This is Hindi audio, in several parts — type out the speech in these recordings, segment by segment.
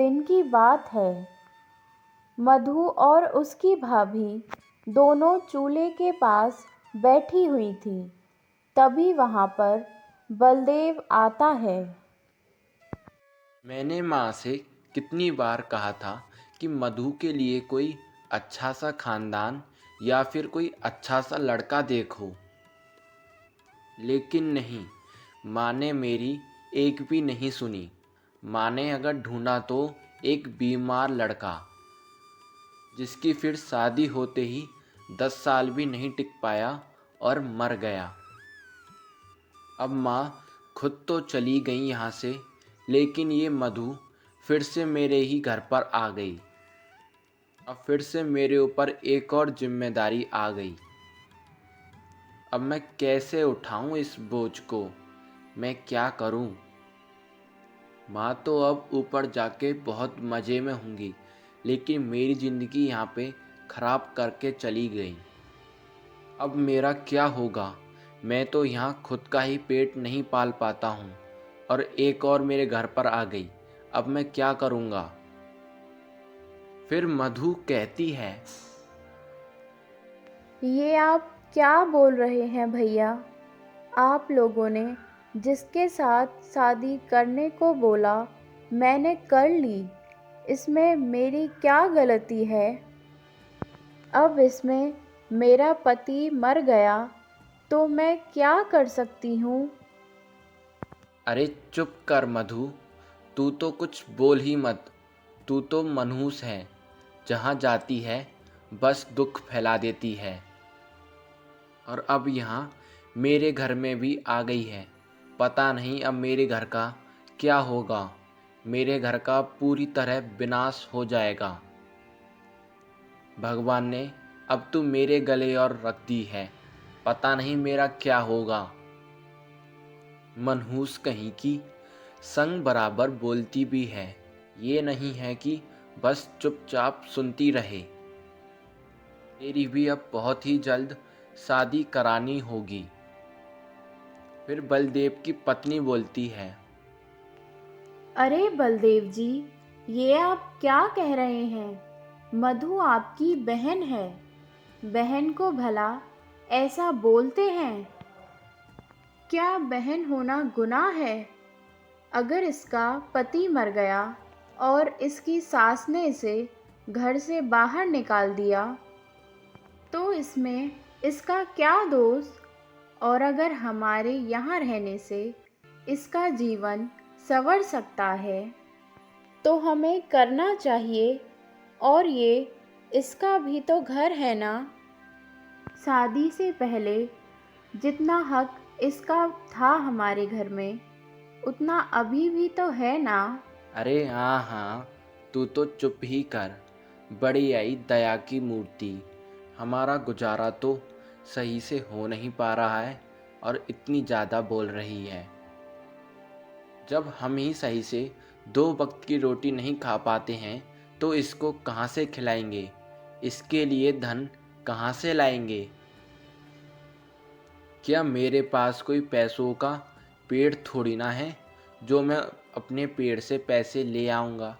दिन की बात है। मधु और उसकी भाभी दोनों चूल्हे के पास बैठी हुई थी। तभी वहाँ पर बलदेव आता है। मैंने माँ से कितनी बार कहा था कि मधु के लिए कोई अच्छा सा खानदान या फिर कोई अच्छा सा लड़का देखो, लेकिन नहीं, माँ ने मेरी एक भी नहीं सुनी। माँ ने अगर ढूंढा तो एक बीमार लड़का, जिसकी फिर शादी होते ही 10 साल भी नहीं टिक पाया और मर गया। अब माँ खुद तो चली गई यहाँ से, लेकिन ये मधु फिर से मेरे ही घर पर आ गई। अब फिर से मेरे ऊपर एक और जिम्मेदारी आ गई। अब मैं कैसे उठाऊं इस बोझ को? मैं क्या करूं? माँ तो अब ऊपर जाके बहुत मज़े में होंगी, लेकिन मेरी ज़िंदगी यहाँ पे ख़राब करके चली गई। अब मेरा क्या होगा? मैं तो यहाँ खुद का ही पेट नहीं पाल पाता हूँ और एक और मेरे घर पर आ गई। अब मैं क्या करूँगा? फिर मधु कहती है, ये आप क्या बोल रहे हैं भैया? आप लोगों ने जिसके साथ शादी करने को बोला मैंने कर ली। इसमें मेरी क्या गलती है? अब इसमें मेरा पति मर गया तो मैं क्या कर सकती हूँ? अरे चुप कर मधु, तू तो कुछ बोल ही मत। तू तो मनहूस है, जहाँ जाती है बस दुख फैला देती है। और अब यहाँ मेरे घर में भी आ गई है। पता नहीं अब मेरे घर का क्या होगा। मेरे घर का पूरी तरह विनाश हो जाएगा। भगवान ने अब तू मेरे गले और रख दी है। पता नहीं मेरा क्या होगा। मनहूस कहीं की, संग बराबर बोलती भी है। ये नहीं है कि बस चुपचाप सुनती रहे। तेरी भी अब बहुत ही जल्द शादी करानी होगी। फिर बलदेव की पत्नी बोलती है, अरे बलदेव जी, ये आप क्या कह रहे हैं? मधु आपकी बहन है। बहन को भला ऐसा बोलते हैं? क्या बहन होना गुनाह है? अगर इसका पति मर गया और इसकी सास ने इसे घर से बाहर निकाल दिया तो इसमें इसका क्या दोष? और अगर हमारे यहाँ रहने से इसका जीवन संवर सकता है तो हमें करना चाहिए। और ये इसका भी तो घर है ना? शादी से पहले जितना हक इसका था हमारे घर में उतना अभी भी तो है ना? अरे हाँ हाँ, तू तो चुप ही कर। बड़ी आई दया की मूर्ति। हमारा गुजारा तो सही से हो नहीं पा रहा है और इतनी ज़्यादा बोल रही है। जब हम ही सही से 2 वक्त की रोटी नहीं खा पाते हैं तो इसको कहाँ से खिलाएंगे? इसके लिए धन कहाँ से लाएंगे? क्या मेरे पास कोई पैसों का पेड़ थोड़ी ना है जो मैं अपने पेड़ से पैसे ले आऊँगा।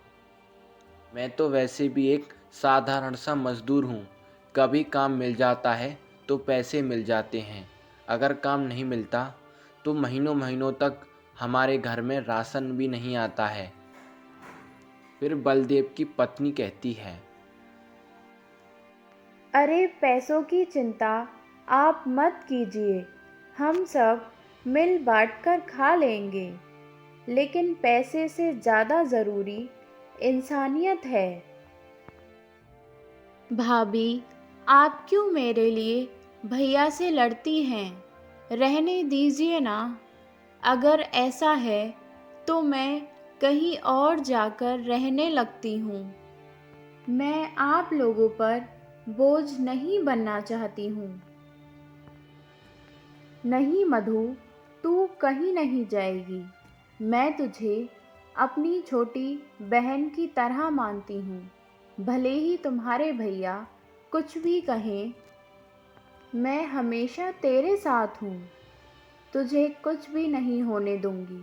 मैं तो वैसे भी एक साधारण सा मज़दूर हूँ। कभी काम मिल जाता है तो पैसे मिल जाते हैं, अगर काम नहीं मिलता तो महीनों महीनों तक हमारे घर में राशन भी नहीं आता है। फिर बलदेव की पत्नी कहती है, अरे पैसों की चिंता आप मत कीजिए। हम सब मिल बांट कर खा लेंगे। लेकिन पैसे से ज़्यादा ज़रूरी इंसानियत है। भाभी, आप क्यों मेरे लिए भैया से लड़ती हैं? रहने दीजिए ना। अगर ऐसा है तो मैं कहीं और जाकर रहने लगती हूँ। मैं आप लोगों पर बोझ नहीं बनना चाहती हूँ। नहीं मधु, तू कहीं नहीं जाएगी। मैं तुझे अपनी छोटी बहन की तरह मानती हूँ। भले ही तुम्हारे भैया कुछ भी कहें, मैं हमेशा तेरे साथ हूँ। तुझे कुछ भी नहीं होने दूंगी।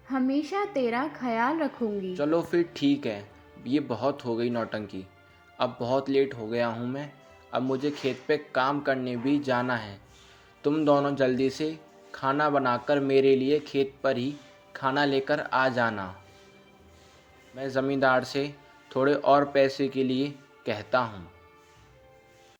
हमेशा तेरा ख्याल रखूंगी। चलो फिर ठीक है, ये बहुत हो गई नौटंकी। अब बहुत लेट हो गया हूँ मैं। अब मुझे खेत पे काम करने भी जाना है। तुम दोनों जल्दी से खाना बनाकर मेरे लिए खेत पर ही खाना लेकर आ जाना। मैं ज़मींदार से थोड़े और पैसे के लिए कहता हूँ।